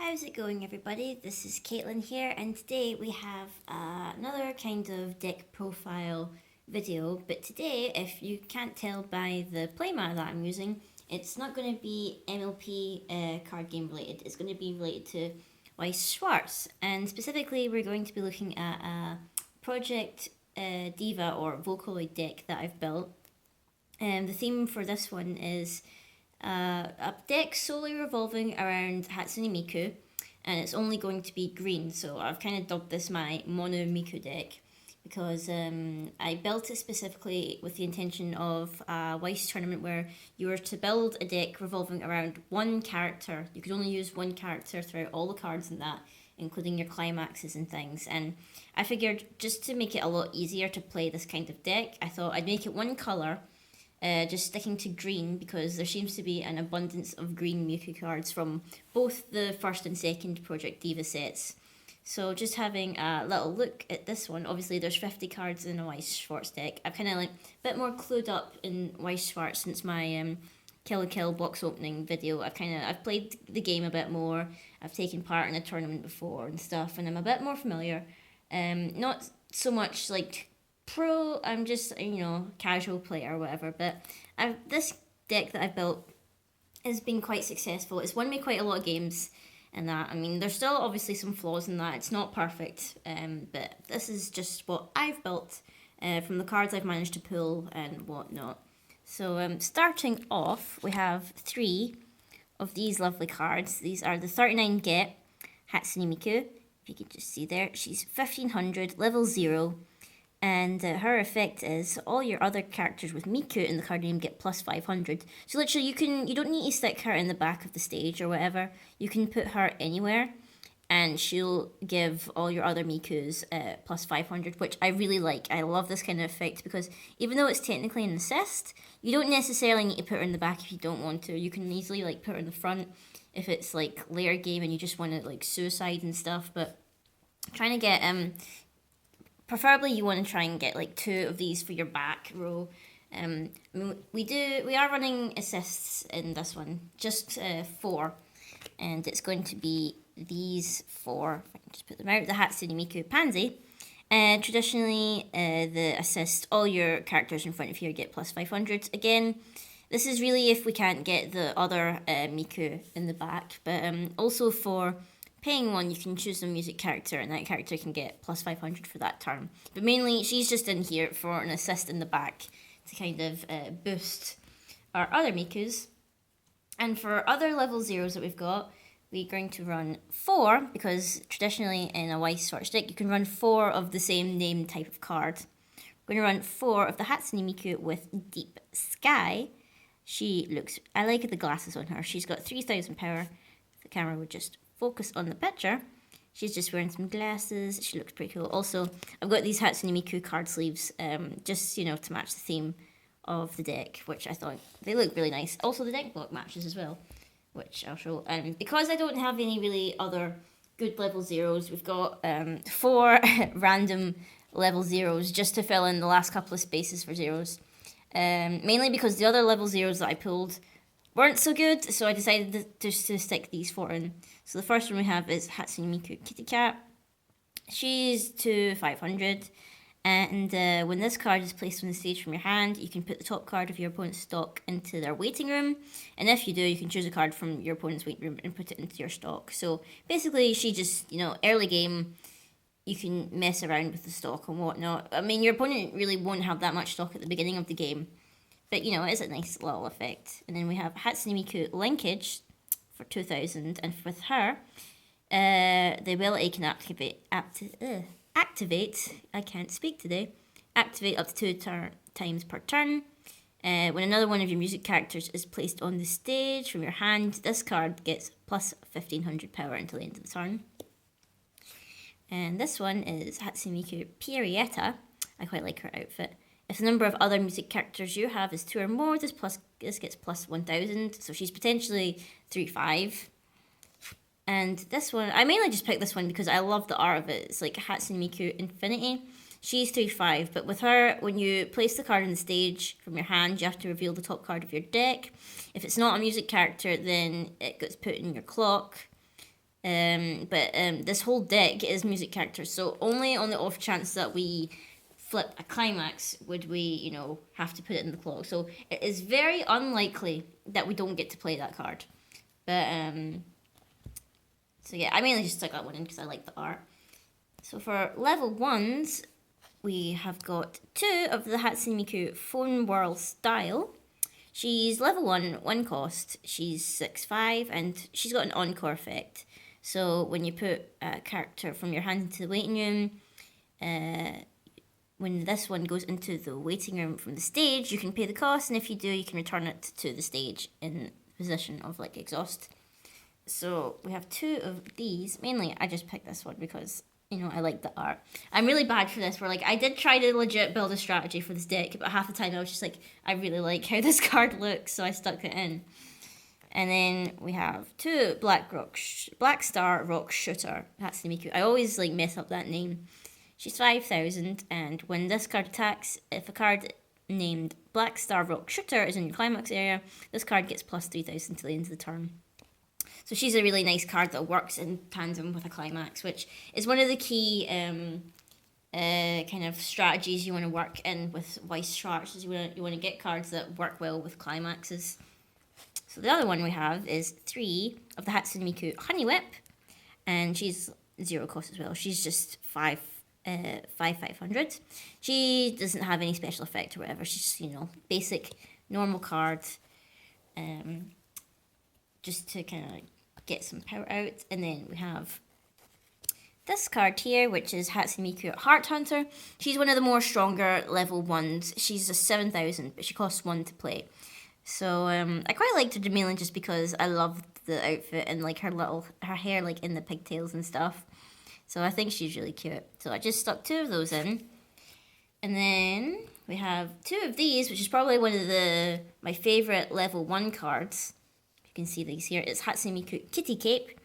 How's it going, everybody? This is Caitlin here, and today we have another kind of deck profile video. But today, if you can't tell by the playmat that I'm using, it's not going to be MLP card game related. It's going to be related to Weiss Schwarz, and specifically, we're going to be looking at a Project Diva or Vocaloid deck that I've built. And the theme for this one is a deck solely revolving around Hatsune Miku, and it's only going to be green. So I've kind of dubbed this my mono Miku deck because I built it specifically with the intention of a Weiss tournament where you were to build a deck revolving around one character. You could only use one character throughout all the cards in that, including your climaxes and things. And I figured just to make it a lot easier to play this kind of deck, I thought I'd make it one colour. Just sticking to green because there seems to be an abundance of green Miku cards from both the first and second Project Diva sets. So just having a little look at this one, obviously there's 50 cards in a Weiss Schwarz deck. I've kind of like a bit more clued up in Weiss Schwarz since my Kill Kill box opening video. I've played the game a bit more. I've taken part in a tournament before and stuff, and I'm a bit more familiar. Not so much like pro, I'm just, casual player or whatever, but this deck that I've built has been quite successful. It's won me quite a lot of games and that. I mean, there's still obviously some flaws in that. It's not perfect, but this is just what I've built from the cards I've managed to pull and whatnot. So starting off, we have 3 of these lovely cards. These are the 39 Get Hatsune Miku. If you can just see there, she's 1500, level 0. And her effect is all your other characters with Miku in the card name get plus 500. So literally you don't need to stick her in the back of the stage or whatever. You can put her anywhere and she'll give all your other Mikus plus 500, which I really like. I love this kind of effect because even though it's technically an assist, you don't necessarily need to put her in the back if you don't want to. You can easily like put her in the front if it's like layer game and you just want to like suicide and stuff. But trying to get preferably you want to try and get like 2 of these for your back row. We are running assists in this one, just 4, and it's going to be these 4. If I can just put them out, the Hatsune Miku Pansy. Traditionally, the assist, all your characters in front of you get plus 500. Again, this is really if we can't get the other Miku in the back, but also for paying 1, you can choose a music character, and that character can get plus 500 for that turn. But mainly, she's just in here for an assist in the back to kind of boost our other Mikus. And for other level 0s that we've got, we're going to run 4, because traditionally in a Weiss Schwarz deck, you can run 4 of the same name type of card. We're going to run 4 of the Hatsune Miku with Deep Sky. I like the glasses on her. She's got 3000 power. The camera would just focus on the picture. She's just wearing some glasses. She looks pretty cool. Also, I've got these Hatsune Miku card sleeves, just, to match the theme of the deck, which I thought they look really nice. Also, the deck block matches as well, which I'll show. Because I don't have any really other good level 0s, we've got 4 random level 0s just to fill in the last couple of spaces for 0s. Mainly because the other level 0s that I pulled weren't so good, so I decided just to stick these 4 in. So the first one we have is Hatsune Miku Kitty Cat. She's to 500, and when this card is placed on the stage from your hand, you can put the top card of your opponent's stock into their waiting room, and if you do, you can choose a card from your opponent's waiting room and put it into your stock. So basically, she just, early game, you can mess around with the stock and whatnot. I mean, your opponent really won't have that much stock at the beginning of the game, but, it is a nice little effect. And then we have Hatsune Miku Linkage for 2000. And with her, the ability can activate, I can't speak today, activate up to 2 times per turn. When another one of your music characters is placed on the stage from your hand, this card gets plus 1500 power until the end of the turn. And this one is Hatsune Miku Pierretta. I quite like her outfit. If the number of other music characters you have is 2 or more, this gets plus 1000. So she's potentially 3-5. And this one, I mainly just picked this one because I love the art of it. It's like Hatsune Miku Infinity. She's 3-5, but with her, when you place the card on the stage from your hand, you have to reveal the top card of your deck. If it's not a music character, then it gets put in your clock. But this whole deck is music characters, so only on the off chance that we flip a climax would we, have to put it in the clock. So it is very unlikely that we don't get to play that card. But so yeah, I mainly just stuck that one in because I like the art. So for level 1s, we have got 2 of the Hatsune Miku FOnewearl style. She's level 1 cost. She's 6'5", and she's got an encore effect. So when you put a character from your hand into the waiting room, when this one goes into the waiting room from the stage, you can pay the cost, and if you do, you can return it to the stage in position of like exhaust. So we have 2 of these. Mainly, I just picked this one because, I like the art. I'm really bad for this, where like I did try to legit build a strategy for this deck, but half the time I was just like, I really like how this card looks, so I stuck it in. And then we have 2 Black Star Rock Shooter Hatsune Miku. I always like mess up that name. She's 5,000, and when this card attacks, if a card named Black Star Rock Shooter is in your climax area, this card gets plus 3,000 to the end of the turn. So she's a really nice card that works in tandem with a climax, which is one of the key kind of strategies you want to work in with Weiss Schwarz. Is you want to get cards that work well with climaxes. So the other one we have is 3 of the Hatsune Miku Honey Whip, and she's 0 cost as well. She's just 500. She doesn't have any special effect or whatever. She's just, basic, normal card, just to kind of get some power out. And then we have this card here, which is Hatsune Miku Heart Hunter. She's one of the more stronger level 1s. She's a 7,000, but she costs 1 to play. So I quite liked her mainly just because I loved the outfit and like her hair like in the pigtails and stuff. So I think she's really cute. So I just stuck 2 of those in. And then we have 2 of these, which is probably one of my favourite level 1 cards. You can see these here. It's Hatsune Miku Kitty Cape.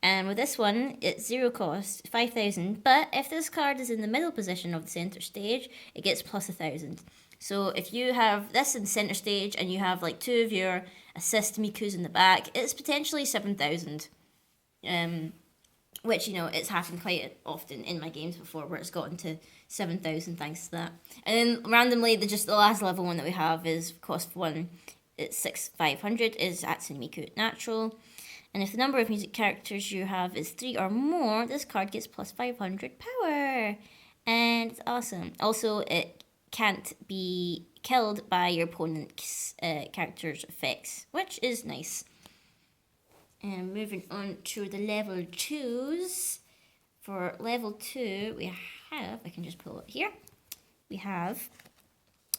And with this one, it's 0 cost, 5,000. But if this card is in the middle position of the centre stage, it gets plus 1,000. So if you have this in centre stage and you have like 2 of your assist Mikus in the back, it's potentially 7,000. Which, it's happened quite often in my games before where it's gotten to 7,000 thanks to that. And then randomly, the last level one that we have is cost 1. It's 6,500 is Hatsune Miku Natural. And if the number of music characters you have is 3 or more, this card gets plus 500 power. And it's awesome. Also, it can't be killed by your opponent's character's effects, which is nice. And moving on to the level 2s. For level 2, we have, I can just pull it here, we have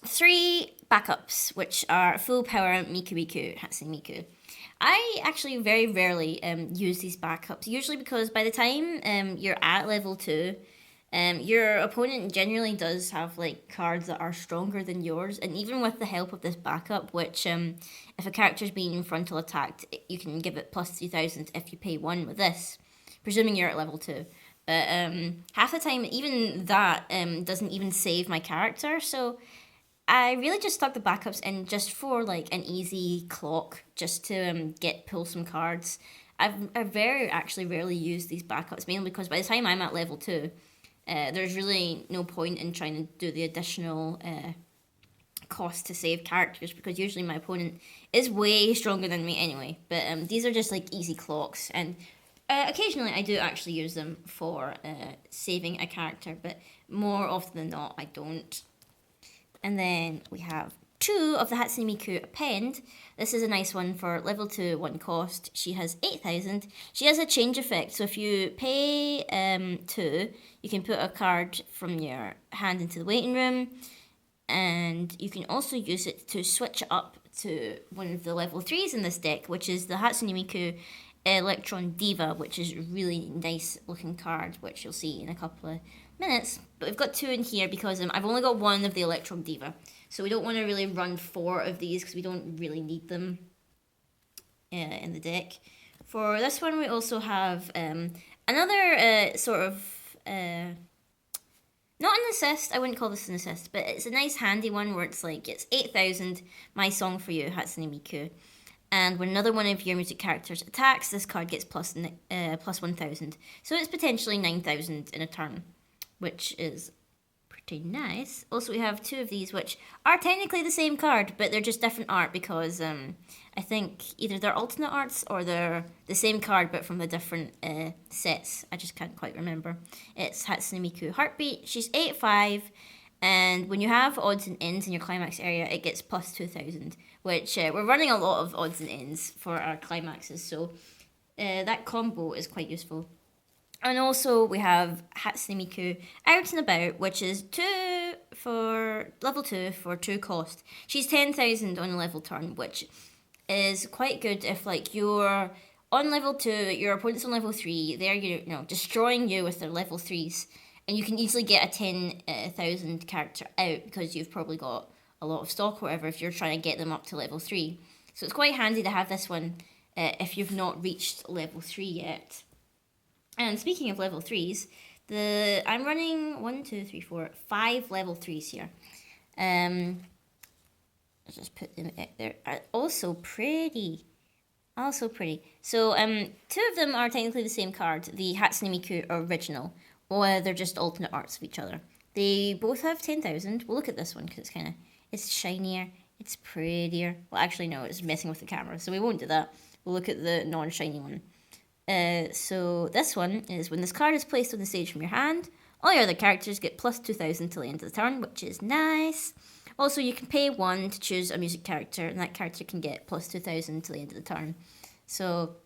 3 backups, which are full power Miku Hatsune Miku. I actually very rarely use these backups, usually because by the time you're at level 2, your opponent generally does have like cards that are stronger than yours, and even with the help of this backup, which if a character's being frontal attacked, you can give it plus 3,000 if you pay 1 with this, presuming you're at level 2. But half the time, even that doesn't even save my character, so I really just stuck the backups in just for like an easy clock, just to pull some cards. I actually rarely use these backups, mainly because by the time I'm at level 2, there's really no point in trying to do the additional cost to save characters, because usually my opponent is way stronger than me anyway. But these are just like easy clocks, and occasionally I do actually use them for saving a character, but more often than not I don't. And then we have 2 of the Hatsune Miku Append. This is a nice one for level 2, 1 cost. She has 8,000. She has a change effect, so if you pay 2, you can put a card from your hand into the waiting room, and you can also use it to switch up to one of the level 3s in this deck, which is the Hatsune Miku Electron Diva, which is a really nice looking card, which you'll see in a couple of minutes. But we've got 2 in here because I've only got 1 of the Electron Diva, so we don't want to really run 4 of these because we don't really need them in the deck. For this one, we also have another sort of not an assist, I wouldn't call this an assist, but it's a nice handy one where it's like, it's 8,000, my song for you, Hatsune Miku. And when another one of your music characters attacks, this card gets plus 1,000. So it's potentially 9,000 in a turn, which is pretty nice. Also, we have 2 of these, which are technically the same card, but they're just different art because I think either they're alternate arts or they're the same card but from the different sets. I just can't quite remember. It's Hatsune Miku Heartbeat. She's 8-5. And when you have odds and ends in your climax area, it gets plus 2,000, which we're running a lot of odds and ends for our climaxes, so that combo is quite useful. And also we have Hatsune Miku Out and About, which is level 2 for 2 cost. She's 10,000 on a level turn, which is quite good if like you're on level 2, your opponent's on level 3, they're destroying you with their level 3s. And you can easily get a 10,000 character out because you've probably got a lot of stock or whatever if you're trying to get them up to level 3. So it's quite handy to have this one if you've not reached level 3 yet. And speaking of level 3s, I'm running 5 level 3s here. I'll just put them out there. Also pretty. So 2 of them are technically the same card, the Hatsune Miku original. Or they're just alternate arts of each other. They both have 10,000. We'll look at this one because it's shinier, it's prettier. Well, actually, no, it's messing with the camera, so we won't do that. We'll look at the non-shiny one. So this one is when this card is placed on the stage from your hand, all your other characters get plus 2,000 till the end of the turn, which is nice. Also, you can pay 1 to choose a music character, and that character can get plus 2,000 till the end of the turn. So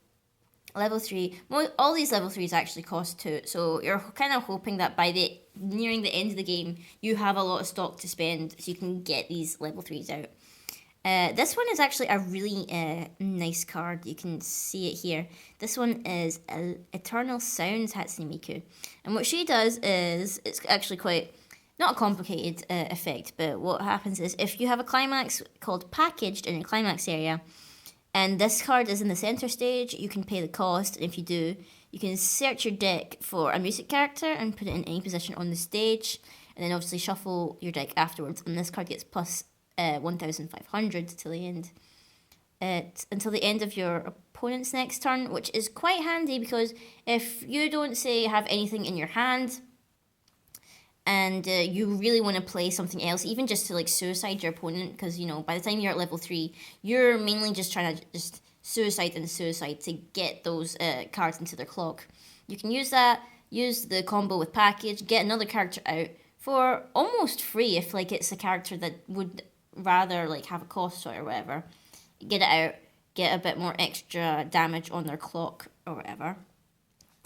level 3, all these level 3s actually cost 2, so you're kind of hoping that by nearing the end of the game, you have a lot of stock to spend so you can get these level 3s out. This one is actually a really nice card. You can see it here. This one is Eternal Sounds Hatsune Miku, and what she does is, it's actually quite, not a complicated effect, but what happens is if you have a climax called Packaged in your climax area, and this card is in the center stage, you can pay the cost, and if you do, you can search your deck for a music character and put it in any position on the stage, and then obviously shuffle your deck afterwards, and this card gets plus 1,500 till the end. Until the end of your opponent's next turn, which is quite handy because if you don't, say, have anything in your hand, and you really want to play something else, even just to like suicide your opponent, because by the time you're at level 3, you're mainly just trying to just suicide to get those cards into their clock. You can use the combo with package, get another character out for almost free if like it's a character that would rather like have a cost or whatever. Get it out, get a bit more extra damage on their clock or whatever.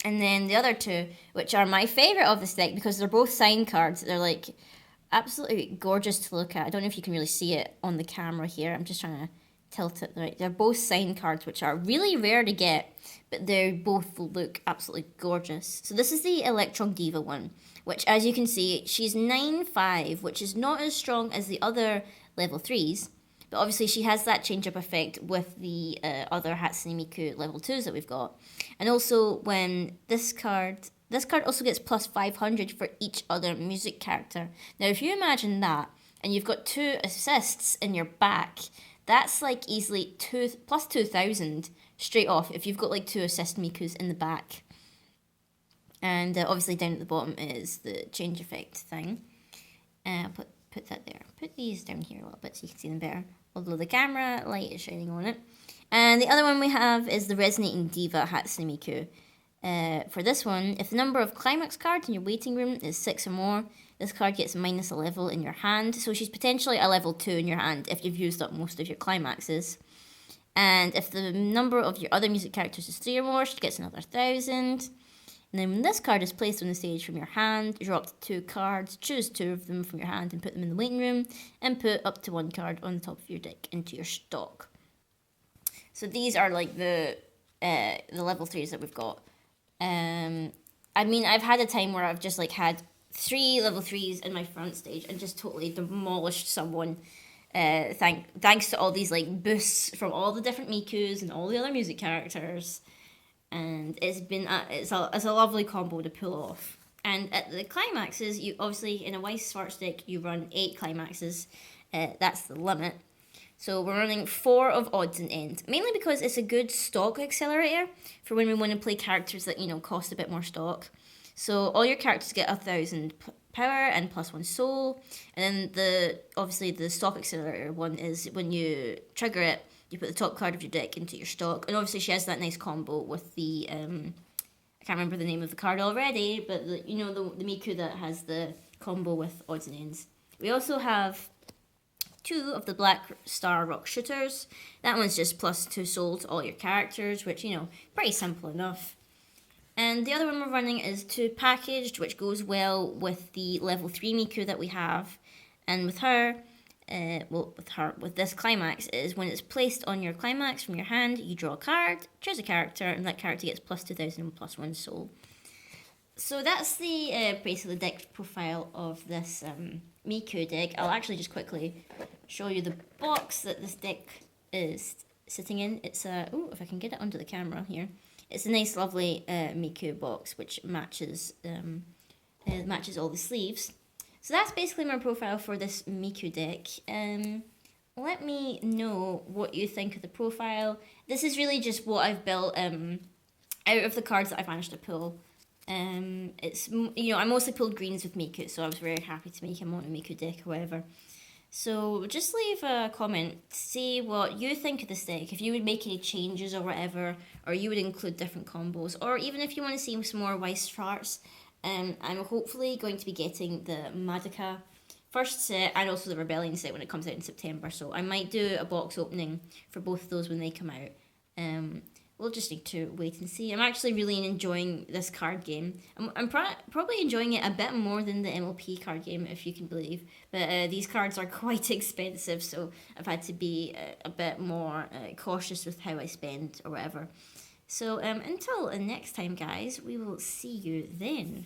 And then the other 2, which are my favourite of this deck because they're both sign cards. They're like absolutely gorgeous to look at. I don't know if you can really see it on the camera here. I'm just trying to tilt it right. They're both sign cards, which are really rare to get, but they both look absolutely gorgeous. So this is the Electron Diva one, which as you can see, she's 9-5, which is not as strong as the other level 3s. But obviously she has that change-up effect with the other Hatsune Miku level 2s that we've got. And also when this card also gets plus 500 for each other music character. Now if you imagine that, and you've got 2 assists in your back, that's like easily plus 2,000 straight off if you've got like 2 assist Mikus in the back. And obviously down at the bottom is the change effect thing. Put that there. Put these down here a little bit so you can see them better. Although the camera light is shining on it. And the other one we have is the Resonating Diva Hatsune Miku. For this one, if the number of climax cards in your waiting room is 6 or more, this card gets minus a level in your hand. So she's potentially a level 2 in your hand if you've used up most of your climaxes. And if the number of your other music characters is 3 or more, she gets another 1,000. And then when this card is placed on the stage from your hand, draw up to 2 cards, choose 2 of them from your hand and put them in the waiting room, and put up to 1 card on the top of your deck into your stock. So these are like the level 3s that we've got. I mean, I've had a time where I've just like had 3 level 3s in my front stage and just totally demolished someone. Thanks to all these like boosts from all the different Mikus and all the other music characters. And it's a lovely combo to pull off. And at the climaxes, you obviously in a Weiss Schwarz deck you run 8 climaxes. That's the limit. So we're running 4 of odds and ends, mainly because it's a good stock accelerator for when we want to play characters that, cost a bit more stock. So all your characters get 1,000 power and +1 soul, and then obviously the stock accelerator one is when you trigger it, you put the top card of your deck into your stock, and obviously she has that nice combo with the I can't remember the name of the card already, but the Miku that has the combo with odds and ends. We also have 2 of the Black Star Rock Shooters. That one's just +2 soul to all your characters, which, pretty simple enough. And the other one we're running is 2 Packaged, which goes well with the level 3 Miku that we have. And with her, with this Climax, is when it's placed on your Climax from your hand, you draw a card, choose a character, and that character gets +2,000 and +1 soul. So that's the basically the deck profile of this Miku deck. I'll actually just quickly show you the box that this deck is sitting in. It's if I can get it under the camera here. It's a nice, lovely Miku box which matches all the sleeves. So that's basically my profile for this Miku deck. Let me know what you think of the profile. This is really just what I've built out of the cards that I've managed to pull. It's I mostly pulled greens with Miku, so I was very happy to make a mono Miku deck, however. So just leave a comment, see what you think of this deck, if you would make any changes or whatever, or you would include different combos, or even if you want to see some more Weiss Schwarz. I'm hopefully going to be getting the Madoka first set and also the Rebellion set when it comes out in September, so I might do a box opening for both of those when they come out. We'll just need to wait and see. I'm actually really enjoying this card game. I'm probably enjoying it a bit more than the MLP card game, if you can believe. But these cards are quite expensive, so I've had to be a bit more cautious with how I spend or whatever. So until next time, guys, we will see you then.